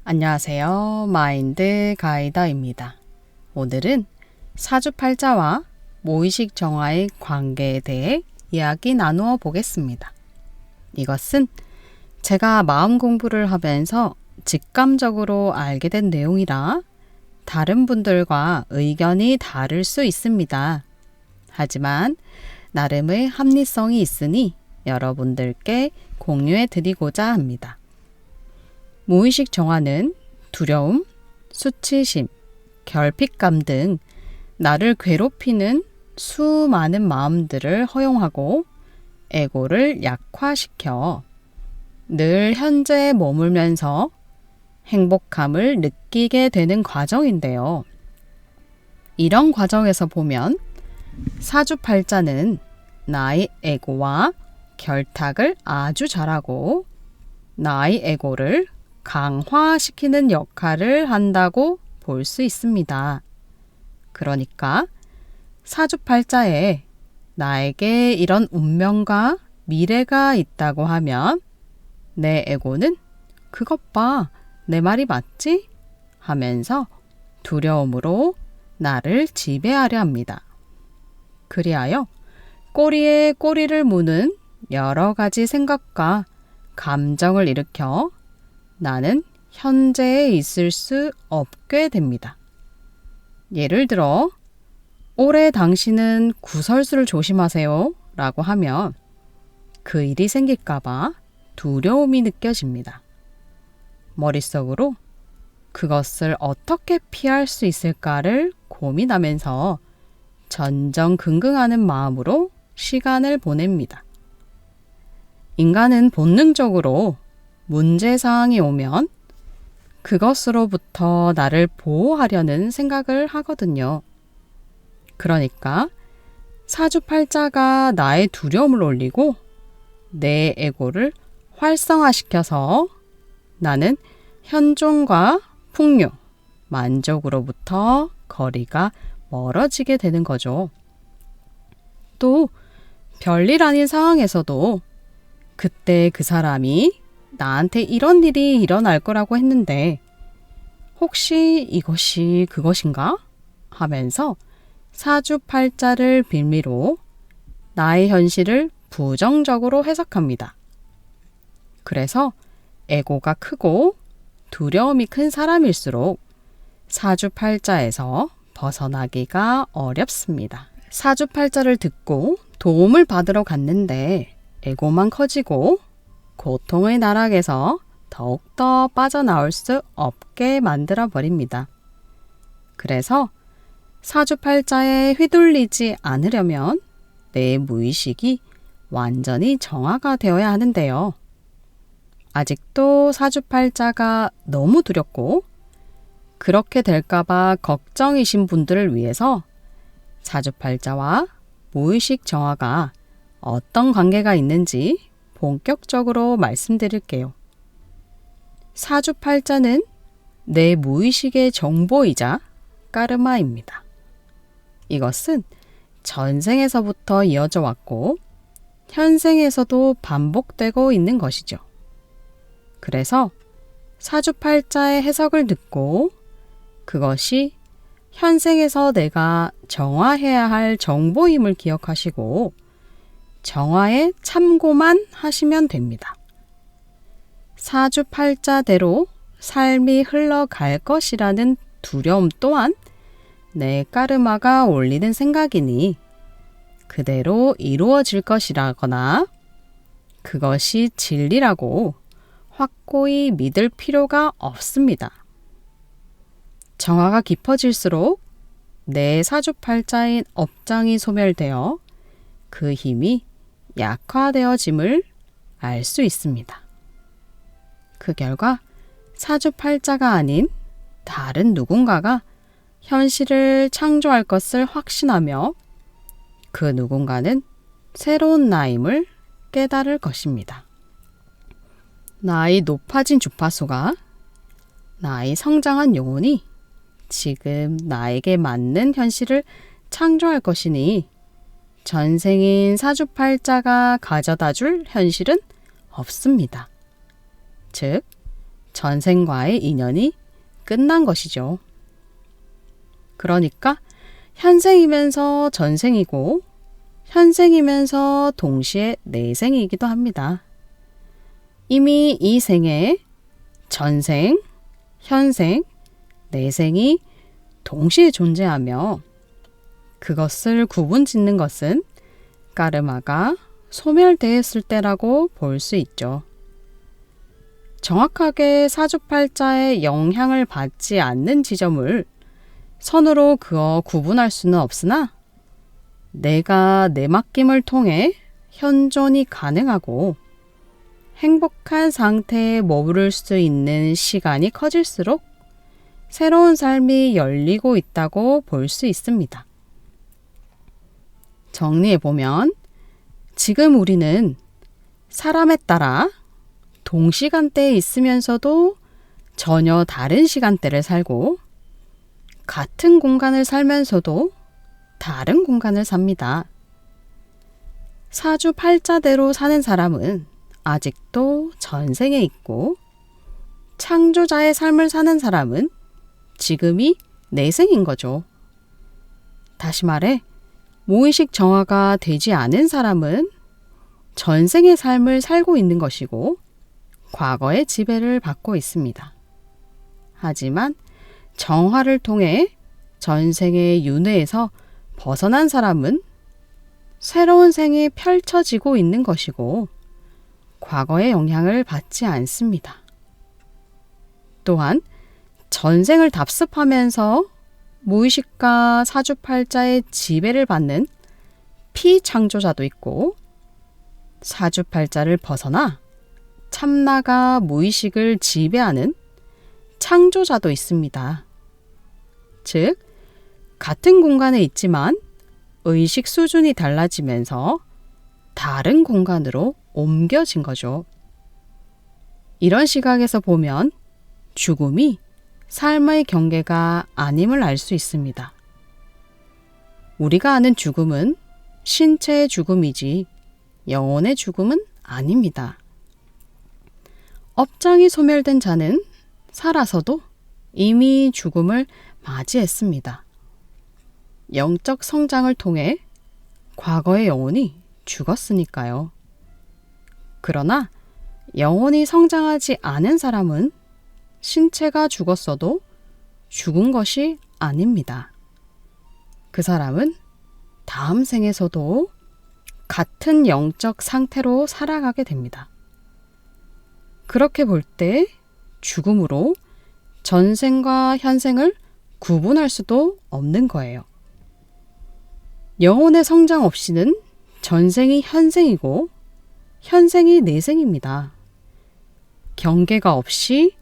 안녕하세요. 마인드 가이더입니다. 오늘은 사주팔자와 무의식 정화의 관계에 대해 이야기 나누어 보겠습니다. 이것은 제가 마음 공부를 하면서 직감적으로 알게 된 내용이라 다른 분들과 의견이 다를 수 있습니다. 하지만 나름의 합리성이 있으니 여러분들께 공유해 드리고자 합니다. 무의식 정화는 두려움, 수치심, 결핍감 등 나를 괴롭히는 수많은 마음들을 허용하고 에고를 약화시켜 늘 현재에 머물면서 행복감을 느끼게 되는 과정인데요. 이런 과정에서 보면 사주팔자는 나의 에고와 결탁을 아주 잘하고 나의 에고를 강화시키는 역할을 한다고 볼 수 있습니다. 그러니까 사주팔자에 나에게 이런 운명과 미래가 있다고 하면 내 에고는 그것 봐, 내 말이 맞지? 하면서 두려움으로 나를 지배하려 합니다. 그리하여 꼬리에 꼬리를 무는 여러 가지 생각과 감정을 일으켜 나는 현재에 있을 수 없게 됩니다. 예를 들어 올해 당신은 구설수를 조심하세요 라고 하면 그 일이 생길까봐 두려움이 느껴집니다. 머릿속으로 그것을 어떻게 피할 수 있을까를 고민하면서 전전긍긍하는 마음으로 시간을 보냅니다. 인간은 본능적으로 문제사항이 오면 그것으로부터 나를 보호하려는 생각을 하거든요. 그러니까 사주팔자가 나의 두려움을 올리고 내 에고를 활성화시켜서 나는 현존과 풍요, 만족으로부터 거리가 멀어지게 되는 거죠. 또 별일 아닌 상황에서도 그때 그 사람이 나한테 이런 일이 일어날 거라고 했는데 혹시 이것이 그것인가? 하면서 사주팔자를 빌미로 나의 현실을 부정적으로 해석합니다. 그래서 에고가 크고 두려움이 큰 사람일수록 사주팔자에서 벗어나기가 어렵습니다. 사주팔자를 듣고 도움을 받으러 갔는데 에고만 커지고 고통의 나락에서 더욱더 빠져나올 수 없게 만들어 버립니다. 그래서 사주팔자에 휘둘리지 않으려면 내 무의식이 완전히 정화가 되어야 하는데요. 아직도 사주팔자가 너무 두렵고 그렇게 될까봐 걱정이신 분들을 위해서 사주팔자와 무의식 정화가 어떤 관계가 있는지 본격적으로 말씀드릴게요. 사주팔자는 내 무의식의 정보이자 까르마입니다. 이것은 전생에서부터 이어져 왔고 현생에서도 반복되고 있는 것이죠. 그래서 사주팔자의 해석을 듣고 그것이 현생에서 내가 정화해야 할 정보임을 기억하시고 정화에 참고만 하시면 됩니다. 사주팔자대로 삶이 흘러갈 것이라는 두려움 또한 내 까르마가 올리는 생각이니 그대로 이루어질 것이라거나 그것이 진리라고 확고히 믿을 필요가 없습니다. 정화가 깊어질수록 내 사주팔자인 업장이 소멸되어 그 힘이 약화되어짐을 알 수 있습니다. 그 결과 사주팔자가 아닌 다른 누군가가 현실을 창조할 것을 확신하며 그 누군가는 새로운 나임을 깨달을 것입니다. 나의 높아진 주파수가 나의 성장한 영혼이 지금 나에게 맞는 현실을 창조할 것이니 전생인 사주팔자가 가져다 줄 현실은 없습니다. 즉, 전생과의 인연이 끝난 것이죠. 그러니까 현생이면서 전생이고 현생이면서 동시에 내생이기도 합니다. 이미 이 생에 전생, 현생, 내생이 동시에 존재하며 그것을 구분짓는 것은 까르마가 소멸되었을 때라고 볼 수 있죠. 정확하게 사주팔자의 영향을 받지 않는 지점을 선으로 그어 구분할 수는 없으나 내가 내 맡김을 통해 현존이 가능하고 행복한 상태에 머무를 수 있는 시간이 커질수록 새로운 삶이 열리고 있다고 볼 수 있습니다. 정리해보면 지금 우리는 사람에 따라 동시간대에 있으면서도 전혀 다른 시간대를 살고 같은 공간을 살면서도 다른 공간을 삽니다. 사주팔자대로 사는 사람은 아직도 전생에 있고 창조자의 삶을 사는 사람은 지금이 내생인 거죠. 다시 말해 무의식 정화가 되지 않은 사람은 전생의 삶을 살고 있는 것이고 과거의 지배를 받고 있습니다. 하지만 정화를 통해 전생의 윤회에서 벗어난 사람은 새로운 생이 펼쳐지고 있는 것이고 과거의 영향을 받지 않습니다. 또한 전생을 답습하면서 무의식과 사주팔자의 지배를 받는 피창조자도 있고 사주팔자를 벗어나 참나가 무의식을 지배하는 창조자도 있습니다. 즉, 같은 공간에 있지만 의식 수준이 달라지면서 다른 공간으로 옮겨진 거죠. 이런 시각에서 보면 죽음이 삶의 경계가 아님을 알 수 있습니다. 우리가 아는 죽음은 신체의 죽음이지 영혼의 죽음은 아닙니다. 업장이 소멸된 자는 살아서도 이미 죽음을 맞이했습니다. 영적 성장을 통해 과거의 영혼이 죽었으니까요. 그러나 영혼이 성장하지 않은 사람은 신체가 죽었어도 죽은 것이 아닙니다. 그 사람은 다음 생에서도 같은 영적 상태로 살아가게 됩니다. 그렇게 볼 때 죽음으로 전생과 현생을 구분할 수도 없는 거예요. 영혼의 성장 없이는 전생이 현생이고 현생이 내생입니다. 경계가 없이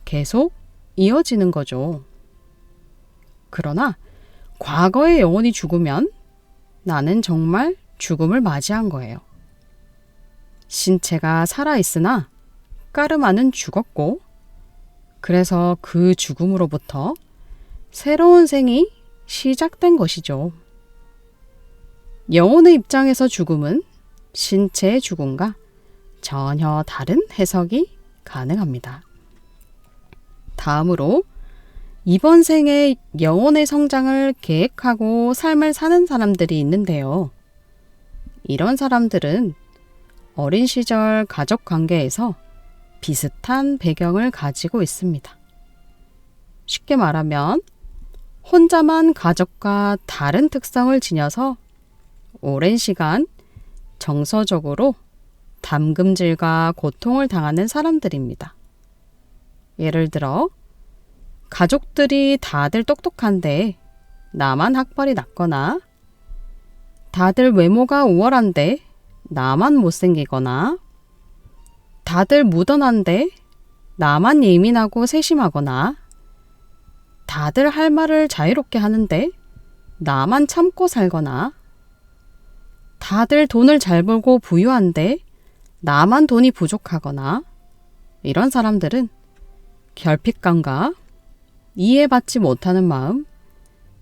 계속 이어지는 거죠. 그러나 과거의 영혼이 죽으면 나는 정말 죽음을 맞이한 거예요. 신체가 살아있으나 까르마는 죽었고 그래서 그 죽음으로부터 새로운 생이 시작된 것이죠. 영혼의 입장에서 죽음은 신체의 죽음과 전혀 다른 해석이 가능합니다. 다음으로 이번 생에 영혼의 성장을 계획하고 삶을 사는 사람들이 있는데요. 이런 사람들은 어린 시절 가족 관계에서 비슷한 배경을 가지고 있습니다. 쉽게 말하면 혼자만 가족과 다른 특성을 지녀서 오랜 시간 정서적으로 담금질과 고통을 당하는 사람들입니다. 예를 들어 가족들이 다들 똑똑한데 나만 학벌이 낮거나 다들 외모가 우월한데 나만 못생기거나 다들 무던한데 나만 예민하고 세심하거나 다들 할 말을 자유롭게 하는데 나만 참고 살거나 다들 돈을 잘 벌고 부유한데 나만 돈이 부족하거나 이런 사람들은 결핍감과 이해받지 못하는 마음,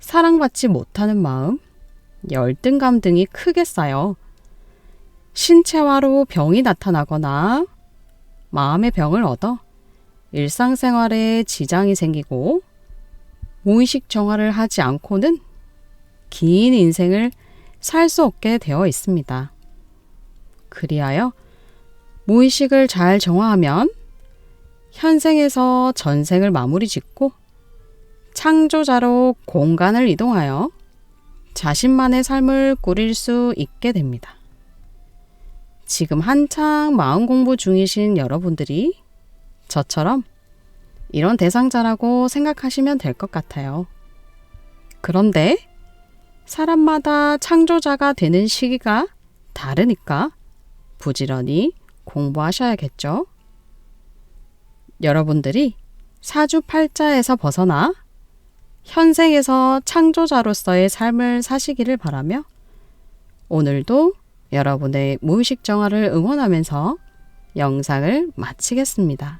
사랑받지 못하는 마음, 열등감 등이 크게 쌓여 신체화로 병이 나타나거나 마음의 병을 얻어 일상생활에 지장이 생기고 무의식 정화를 하지 않고는 긴 인생을 살 수 없게 되어 있습니다. 그리하여 무의식을 잘 정화하면 현생에서 전생을 마무리 짓고 창조자로 공간을 이동하여 자신만의 삶을 꾸릴 수 있게 됩니다. 지금 한창 마음 공부 중이신 여러분들이 저처럼 이런 대상자라고 생각하시면 될 것 같아요. 그런데 사람마다 창조자가 되는 시기가 다르니까 부지런히 공부하셔야겠죠. 여러분들이 사주팔자에서 벗어나 현생에서 창조자로서의 삶을 사시기를 바라며 오늘도 여러분의 무의식 정화를 응원하면서 영상을 마치겠습니다.